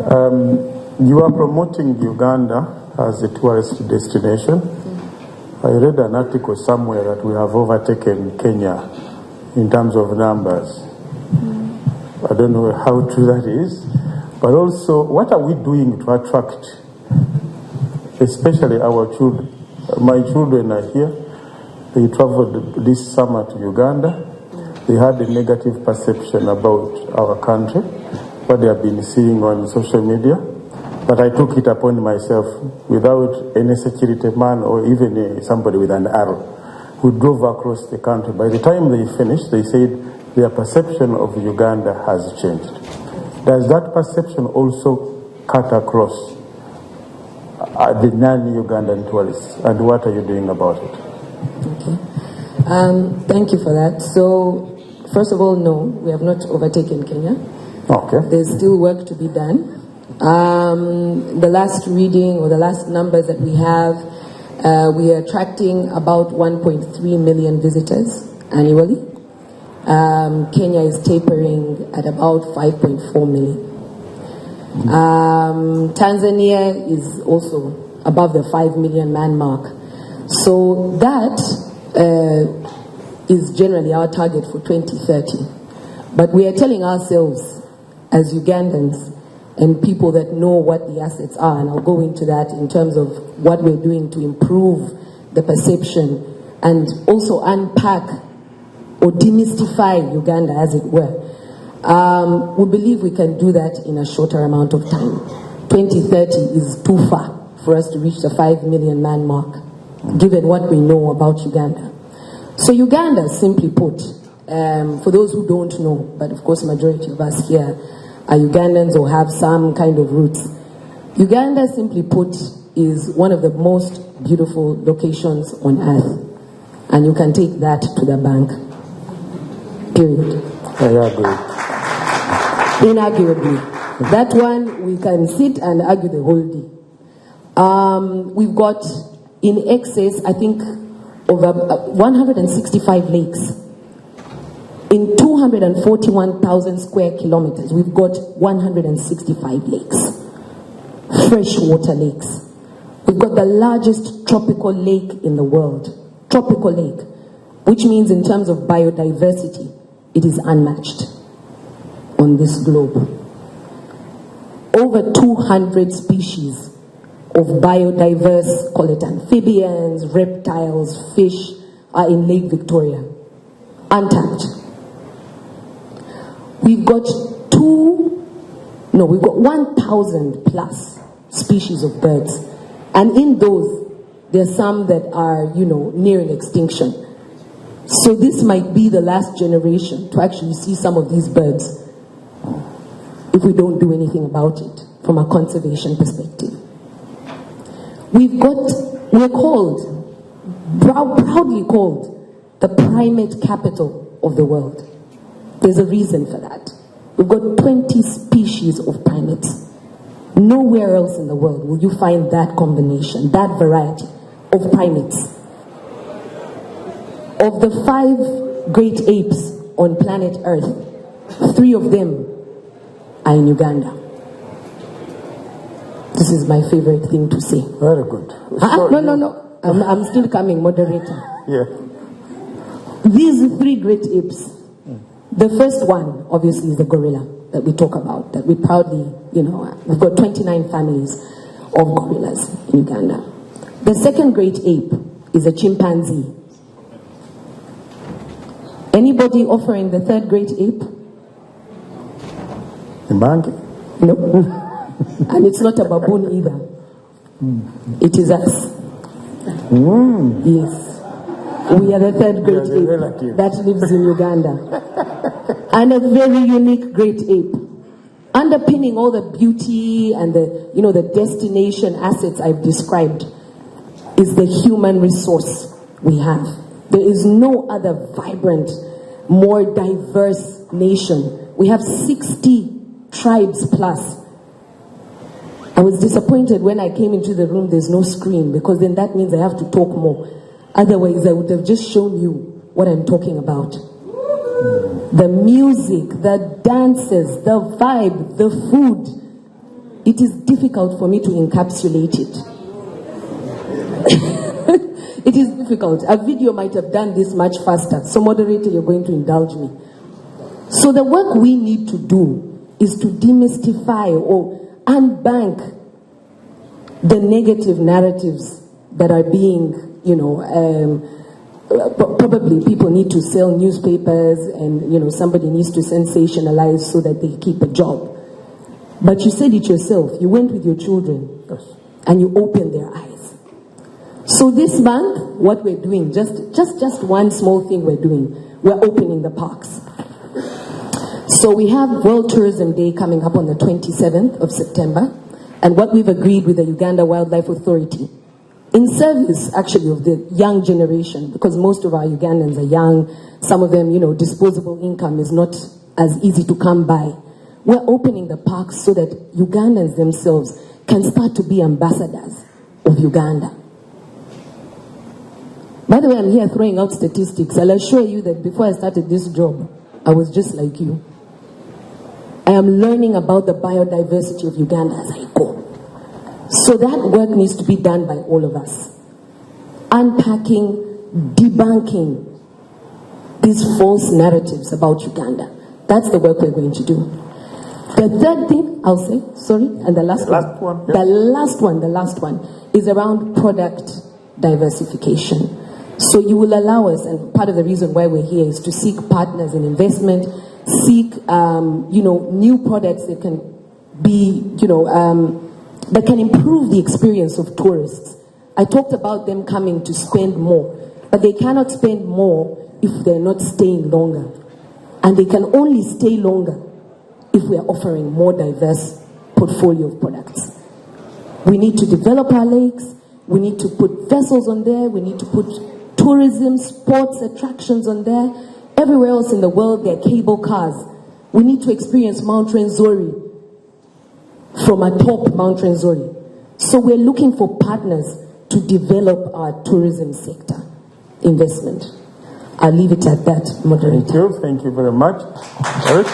You are promoting Uganda as a tourist destination. I read an article somewhere that we have overtaken Kenya in terms of numbers. I don't know how true that is, but also what are we doing to attract, especially our children? My children are here. They traveled this summer to Uganda. They had a negative perception about our country, what they have been seeing on social media. But I took it upon myself without any security man or even somebody with an arrow who drove across the country. By the time they finished, they said their perception of Uganda has changed. Does that perception also cut across the non-Ugandan tourists? And what are you doing about it? Okay. Thank you for that. So, first of all, no, we have not overtaken Kenya. Okay. There's still work to be done. The last reading or the last numbers that we have, we are attracting about 1.3 million visitors annually. Kenya is tapering at about 5.4 million. Tanzania is also above the 5 million man mark. So that is generally our target for 2030. But we are telling ourselves as Ugandans and people that know what the assets are, and I'll go into that in terms of what we're doing to improve the perception and also unpack or demystify Uganda, as it were. We believe we can do that in a shorter amount of time. 2030 is too far for us to reach the 5 million man mark, given what we know about Uganda. So Uganda, simply put, for those who don't know, but of course majority of us here are Ugandans or have some kind of roots. Uganda, simply put, is one of the most beautiful locations on earth. And you can take that to the bank. Period. I agree. Inarguably. That one, we can sit and argue the whole day. We've got in excess, I think, over 165 lakes. In 241,000 square kilometers, we've got 165 lakes, freshwater lakes. We've got the largest tropical lake in the world, tropical lake, which means in terms of biodiversity, it is unmatched on this globe. Over 200 species of biodiverse, call it amphibians, reptiles, fish, are in Lake Victoria, untapped. We've got 1,000 plus species of birds. And in those, there's some that are, nearing extinction. So this might be the last generation to actually see some of these birds if we don't do anything about it from a conservation perspective. We're called, proudly called, the primate capital of the world. There's a reason for that. We've got 20 species of primates. Nowhere else in the world will you find that combination, that variety of primates. Of the 5 great apes on planet Earth, 3 of them are in Uganda. This is my favorite thing to say. Very good. No. I'm still coming, moderator. Yeah. These 3 great apes. The first one, obviously, is the gorilla that we talk about, that we proudly, we've got 29 families of gorillas in Uganda. The second great ape is a chimpanzee. Anybody offering the third great ape? A monkey? No. And it's not a baboon either. It is us. Yes. We are the third great ape that lives in Uganda. And a very unique great ape. Underpinning all the beauty and the destination assets I've described is the human resource we have. There is no other vibrant, more diverse nation. We have 60 tribes plus. I was disappointed when I came into the room, there's no screen, because then that means I have to talk more. Otherwise, I would have just shown you what I'm talking about. The music, the dances, the vibe, the food. it is difficult for me to encapsulate it. It is difficult. A video might have done this much faster. So moderator, you're going to indulge me. So the work we need to do is to demystify or unbank the negative narratives that are being, probably people need to sell newspapers and, somebody needs to sensationalize so that they keep a job. But you said it yourself. You went with your children. Yes. And you opened their eyes. So this month, what we're doing, just one small thing we're doing, we're opening the parks. So we have World Tourism Day coming up on the 27th of September, and what we've agreed with the Uganda Wildlife Authority, in service actually of the young generation, because most of our Ugandans are young, some of them, disposable income is not as easy to come by. We're opening the parks so that Ugandans themselves can start to be ambassadors of Uganda. By the way, I'm here throwing out statistics. I'll assure you that before I started this job, I was just like you. I am learning about the biodiversity of Uganda as I go. So that work needs to be done by all of us. Unpacking, debunking these false narratives about Uganda. That's the work we're going to do. The third thing I'll say, and the last one. Yeah. The last one is around product diversification. So you will allow us, and part of the reason why we're here is to seek partners in investment, seek, new products that can be, that can improve the experience of tourists. I talked about them coming to spend more, but they cannot spend more if they're not staying longer. And they can only stay longer if we are offering more diverse portfolio of products. We need to develop our lakes, we need to put vessels on there, we need to put tourism, sports, attractions on there. Everywhere else in the world, there are cable cars. We need to experience Mount Renzori from atop Mount Renzori. So we're looking for partners to develop our tourism sector investment. I'll leave it at that, moderator. Thank you very much. Eric?